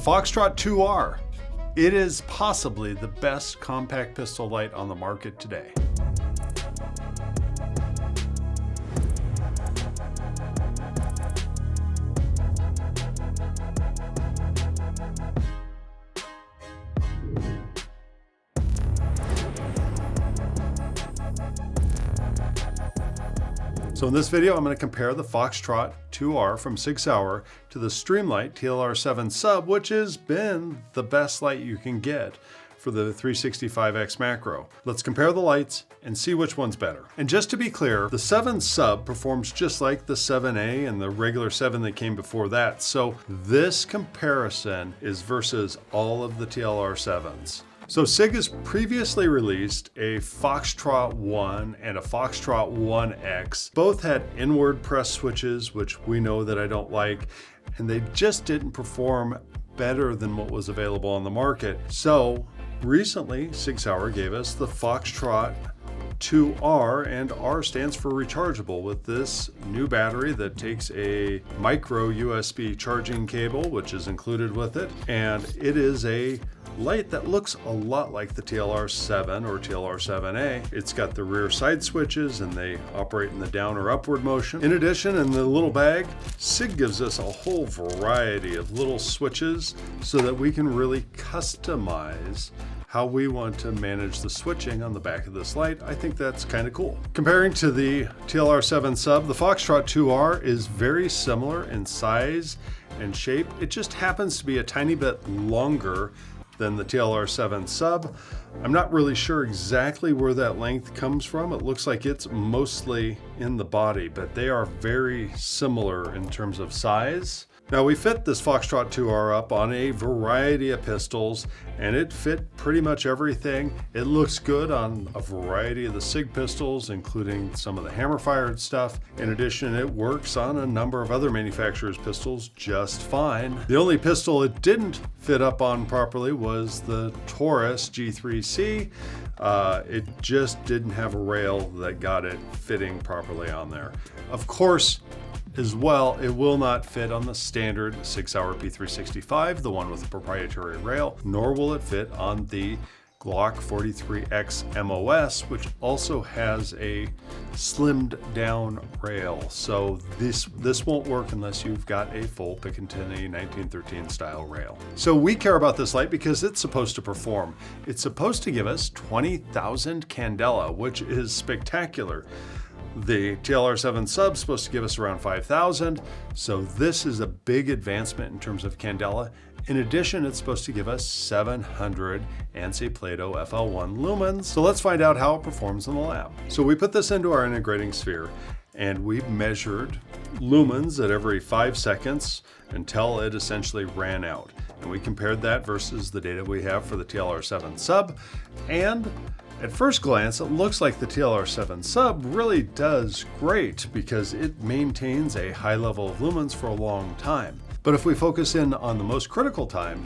FOXTROT2R. It is possibly the best compact pistol light on the market today. So in this video, I'm going to compare the FOXTROT2R from Sig Sauer to the Streamlight TLR-7 sub, which has been the best light you can get for the 365X macro. Let's compare the lights and see which one's better. And just to be clear, the 7 sub performs just like the 7A and the regular 7 that came before that. So this comparison is versus all of the TLR-7s. So Sig has previously released a FOXTROT1 and a FOXTROT1X. Both had inward press switches, which we know that I don't like, and they just didn't perform better than what was available on the market. So recently, Sig Sauer gave us the FOXTROT2R, and R stands for rechargeable, with this new battery that takes a micro USB charging cable, which is included with it, and it is a light that looks a lot like the TLR-7 or TLR-7A. It's got the rear side switches and they operate in the down or upward motion. In addition, in the little bag, Sig gives us a whole variety of little switches so that we can really customize how we want to manage the switching on the back of this light. I think that's kind of cool. Comparing to the TLR-7 sub, the FOXTROT2R is very similar in size and shape. It just happens to be a tiny bit longer than the TLR-7 sub. I'm not really sure exactly where that length comes from. It looks like it's mostly in the body, but they are very similar in terms of size. Now we fit this FOXTROT2R up on a variety of pistols, and it fit pretty much everything. It looks good on a variety of the Sig pistols, including some of the hammer-fired stuff. In addition, it works on a number of other manufacturers' pistols just fine. The only pistol it didn't fit up on properly was the Taurus G3C. It just didn't have a rail that got it fitting properly on there. Of course, as well, it will not fit on the standard Sig Sauer P365, the one with the proprietary rail, nor will it fit on the Glock 43X MOS, which also has a slimmed down rail. So this won't work unless you've got a full Picatinny 1913 style rail. So we care about this light because it's supposed to perform. It's supposed to give us 20,000 candela, which is spectacular. The TLR-7 sub is supposed to give us around 5,000, so this is a big advancement in terms of candela. In addition, it's supposed to give us 700 ANSI Plato FL1 lumens. So let's find out how it performs in the lab. So we put this into our integrating sphere, and we've measured lumens at every 5 seconds until it essentially ran out. And we compared that versus the data we have for the TLR-7 sub, and at first glance, it looks like the TLR-7 sub really does great because it maintains a high level of lumens for a long time. But if we focus in on the most critical time,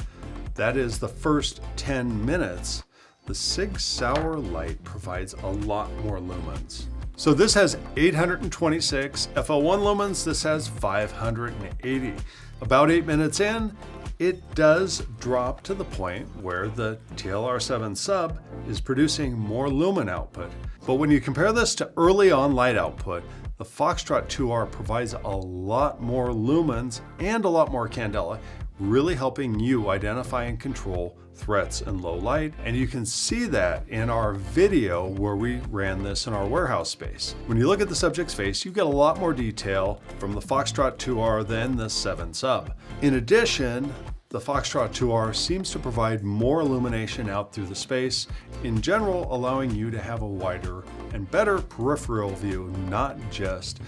that is the first 10 minutes, the Sig Sauer light provides a lot more lumens. So this has 826 FL1 lumens, this has 580. About 8 minutes in, it does drop to the point where the TLR-7 sub is producing more lumen output. But when you compare this to early on light output, the FOXTROT2R provides a lot more lumens and a lot more candela, really helping you identify and control threats in low light. And you can see that in our video where we ran this in our warehouse space. When you look at the subject's face, you get a lot more detail from the FOXTROT2R than the 7 sub. In addition, the FOXTROT2R seems to provide more illumination out through the space, in general allowing you to have a wider and better peripheral view, not just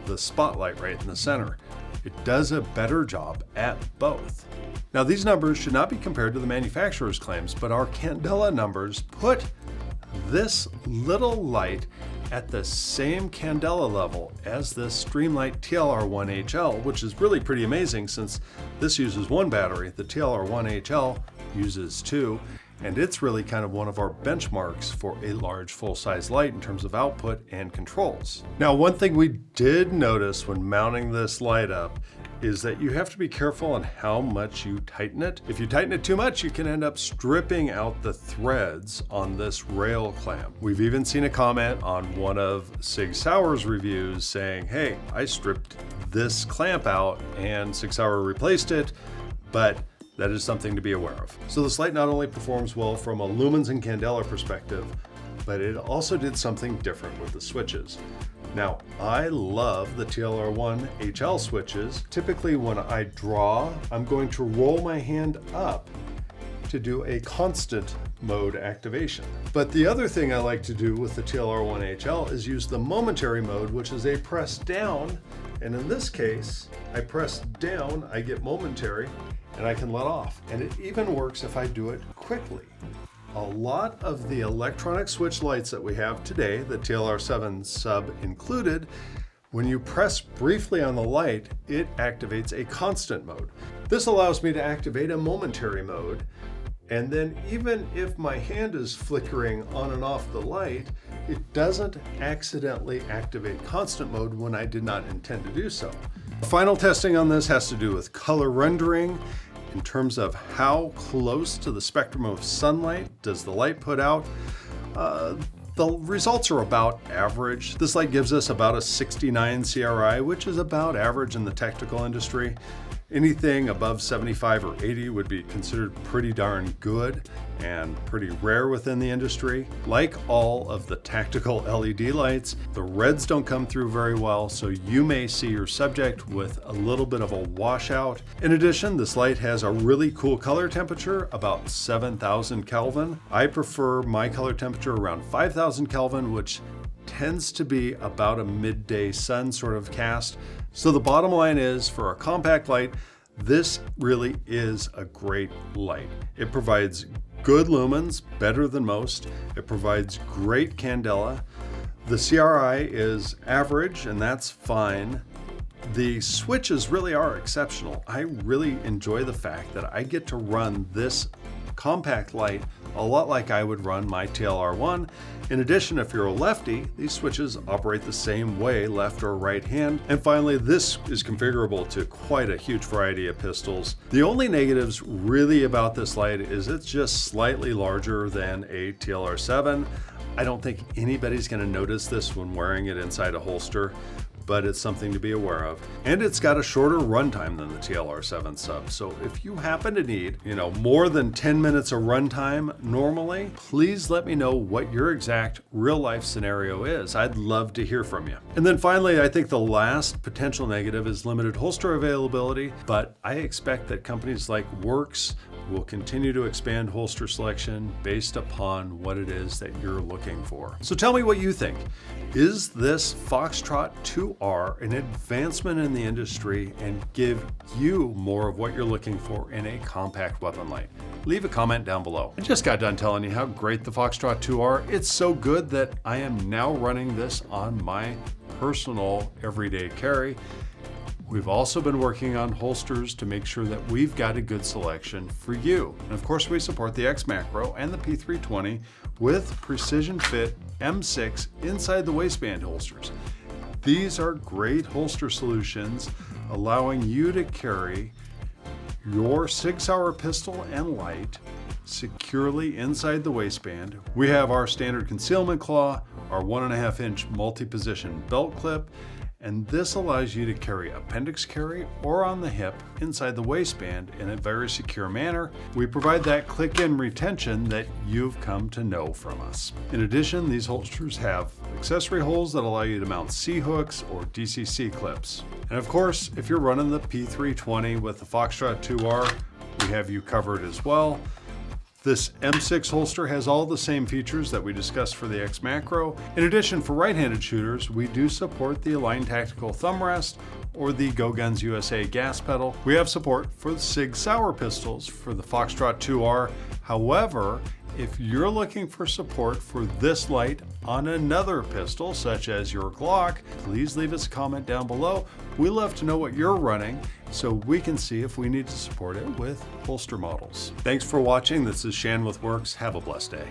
the spotlight right in the center. It does a better job at both. Now these numbers should not be compared to the manufacturer's claims, but our candela numbers put this little light at the same candela level as this Streamlight TLR-1HL, which is really pretty amazing since this uses one battery. The TLR-1HL uses 2, and it's really kind of one of our benchmarks for a large full-size light in terms of output and controls. Now, one thing we did notice when mounting this light up is that you have to be careful on how much you tighten it. If you tighten it too much, you can end up stripping out the threads on this rail clamp. We've even seen a comment on one of Sig Sauer's reviews saying, hey, I stripped this clamp out and Sig Sauer replaced it, but that is something to be aware of. So this light not only performs well from a lumens and candela perspective, but it also did something different with the switches. Now, I love the TLR1 HL switches. Typically when I draw, I'm going to roll my hand up to do a constant mode activation. But the other thing I like to do with the TLR1 HL is use the momentary mode, which is a press down. And in this case, I press down, I get momentary, and I can let off. And it even works if I do it quickly. A lot of the electronic switch lights that we have today, the TLR-7 sub included, when you press briefly on the light, it activates a constant mode. This allows me to activate a momentary mode. And then even if my hand is flickering on and off the light, it doesn't accidentally activate constant mode when I did not intend to do so. Final testing on this has to do with color rendering in terms of how close to the spectrum of sunlight does the light put out. The results are about average. This light gives us about a 69 CRI, which is about average in the technical industry. Anything above 75 or 80 would be considered pretty darn good and pretty rare within the industry. Like all of the tactical LED lights, the reds don't come through very well, so you may see your subject with a little bit of a washout. In addition, this light has a really cool color temperature, about 7,000 Kelvin. I prefer my color temperature around 5,000 Kelvin, which tends to be about a midday sun sort of cast. So the bottom line is, for a compact light, this really is a great light. It provides good lumens, better than most. It provides great candela. The CRI is average, and that's fine. The switches really are exceptional. I really enjoy the fact that I get to run this compact light a lot like I would run my TLR1. In addition, if you're a lefty, these switches operate the same way, left or right hand. And finally, this is configurable to quite a huge variety of pistols. The only negatives really about this light is it's just slightly larger than a TLR-7. I don't think anybody's going to notice this when wearing it inside a holster, but it's something to be aware of. And it's got a shorter runtime than the TLR-7 sub. So if you happen to need, more than 10 minutes of runtime normally, please let me know what your exact real life scenario is. I'd love to hear from you. And then finally, I think the last potential negative is limited holster availability, but I expect that companies like Werkz will continue to expand holster selection based upon what it is that you're looking for. So tell me what you think. Is this FOXTROT2R an advancement in the industry and give you more of what you're looking for in a compact weapon light? Leave a comment down below. I just got done telling you how great the FOXTROT2R. It's so good that I am now running this on my personal everyday carry. We've also been working on holsters to make sure that we've got a good selection for you. And of course, we support the X Macro and the P320 with precision fit M6 inside the waistband holsters. These are great holster solutions, allowing you to carry your Sig Sauer pistol and light securely inside the waistband. We have our standard concealment claw, our 1.5-inch multi-position belt clip, and this allows you to carry appendix carry or on the hip inside the waistband in a very secure manner. We provide that click-in retention that you've come to know from us. In addition, these holsters have accessory holes that allow you to mount C-hooks or DCC clips. And of course, if you're running the P320 with the FOXTROT2R, we have you covered as well. This M6 holster has all the same features that we discussed for the X Macro. In addition, for right-handed shooters, we do support the Align Tactical Thumb Rest or the Go Guns USA gas pedal. We have support for the Sig Sauer pistols for the FOXTROT2R. However, if you're looking for support for this light on another pistol, such as your Glock, please leave us a comment down below. We love to know what you're running so we can see if we need to support it with holster models. Thanks for watching. This is Shan with Werkz. Have a blessed day.